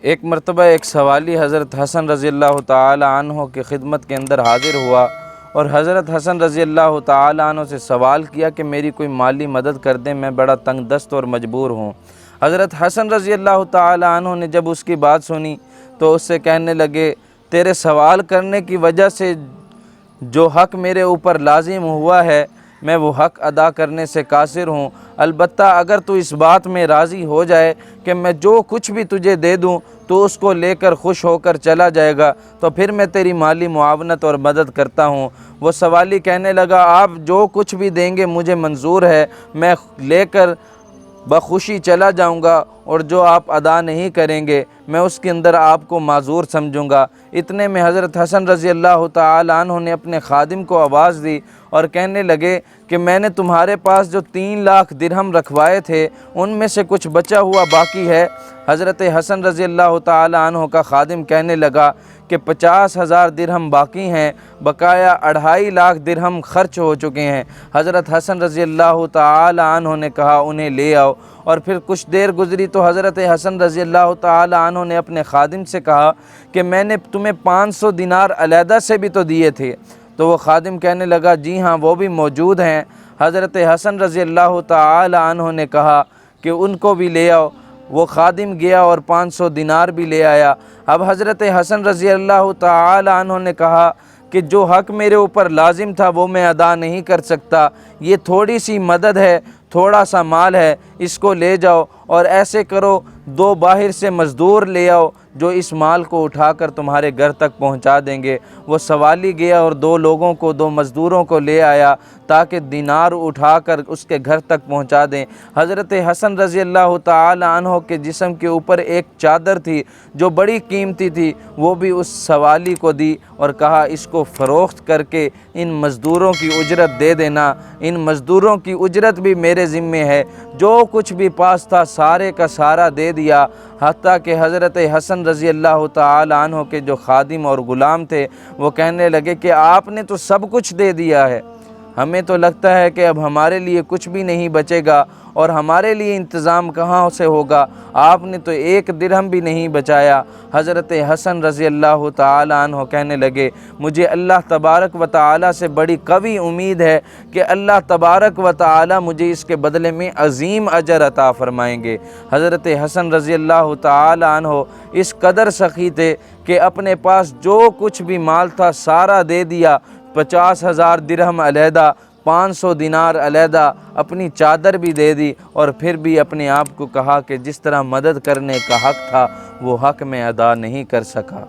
ایک مرتبہ ایک سوالی حضرت حسن رضی اللہ تعالی عنہ کی خدمت کے اندر حاضر ہوا اور حضرت حسن رضی اللہ تعالی عنہ سے سوال کیا کہ میری کوئی مالی مدد کر دیں، میں بڑا تنگ دست اور مجبور ہوں۔ حضرت حسن رضی اللہ تعالی عنہ نے جب اس کی بات سنی تو اس سے کہنے لگے، تیرے سوال کرنے کی وجہ سے جو حق میرے اوپر لازم ہوا ہے میں وہ حق ادا کرنے سے قاصر ہوں، البتہ اگر تو اس بات میں راضی ہو جائے کہ میں جو کچھ بھی تجھے دے دوں تو اس کو لے کر خوش ہو کر چلا جائے گا تو پھر میں تیری مالی معاونت اور مدد کرتا ہوں۔ وہ سوالی کہنے لگا، آپ جو کچھ بھی دیں گے مجھے منظور ہے، میں لے کر بخوشی چلا جاؤں گا، اور جو آپ ادا نہیں کریں گے میں اس کے اندر آپ کو معذور سمجھوں گا۔ اتنے میں حضرت حسن رضی اللہ تعالی عنہ نے اپنے خادم کو آواز دی اور کہنے لگے کہ میں نے تمہارے پاس جو 3 لاکھ درہم رکھوائے تھے ان میں سے کچھ بچا ہوا باقی ہے۔ حضرت حسن رضی اللہ تعالی عنہ کا خادم کہنے لگا کہ 50,000 درہم باقی ہیں، بقایا 2.5 لاکھ درہم خرچ ہو چکے ہیں۔ حضرت حسن رضی اللہ تعالی عنہ نے کہا انہیں لے آؤ، اور پھر کچھ دیر گزری تو حضرت حسن رضی اللہ تعالی عنہ نے اپنے خادم سے کہا کہ میں نے تمہیں 500 دینار علیحدہ سے بھی تو دیے تھے۔ تو وہ خادم کہنے لگا، جی ہاں وہ بھی موجود ہیں۔ حضرت حسن رضی اللہ تعالی عنہ نے کہا کہ ان کو بھی لے آؤ۔ وہ خادم گیا اور 500 دینار بھی لے آیا۔ اب حضرت حسن رضی اللہ تعالی عنہ نے کہا کہ جو حق میرے اوپر لازم تھا وہ میں ادا نہیں کر سکتا، یہ تھوڑی سی مدد ہے، تھوڑا سا مال ہے، اس کو لے جاؤ، اور ایسے کرو 2 باہر سے مزدور لے آؤ جو اس مال کو اٹھا کر تمہارے گھر تک پہنچا دیں گے۔ وہ سوالی گیا اور 2 مزدوروں کو لے آیا تاکہ دینار اٹھا کر اس کے گھر تک پہنچا دیں۔ حضرت حسن رضی اللہ تعالی عنہ کے جسم کے اوپر ایک چادر تھی جو بڑی قیمتی تھی، وہ بھی اس سوالی کو دی اور کہا اس کو فروخت کر کے ان مزدوروں کی اجرت دے دینا، ان مزدوروں کی اجرت بھی میرے ذمے ہے۔ جو کچھ بھی پاس تھا سارے کا سارا دے دیا، حتیٰ کہ حضرت حسن رضی اللہ تعالی عنہ کے جو خادم اور غلام تھے وہ کہنے لگے کہ آپ نے تو سب کچھ دے دیا ہے، ہمیں تو لگتا ہے کہ اب ہمارے لیے کچھ بھی نہیں بچے گا اور ہمارے لیے انتظام کہاں سے ہوگا، آپ نے تو 1 درہم بھی نہیں بچایا۔ حضرت حسن رضی اللہ تعالی عنہ کہنے لگے، مجھے اللہ تبارک و تعالی سے بڑی قوی امید ہے کہ اللہ تبارک و تعالی مجھے اس کے بدلے میں عظیم اجر عطا فرمائیں گے۔ حضرت حسن رضی اللہ تعالی عنہ اس قدر سخی تھے کہ اپنے پاس جو کچھ بھی مال تھا سارا دے دیا، 50,000 درہم علیحدہ، 500 دینار علیحدہ، اپنی چادر بھی دے دی، اور پھر بھی اپنے آپ کو کہا کہ جس طرح مدد کرنے کا حق تھا وہ حق میں ادا نہیں کر سکا۔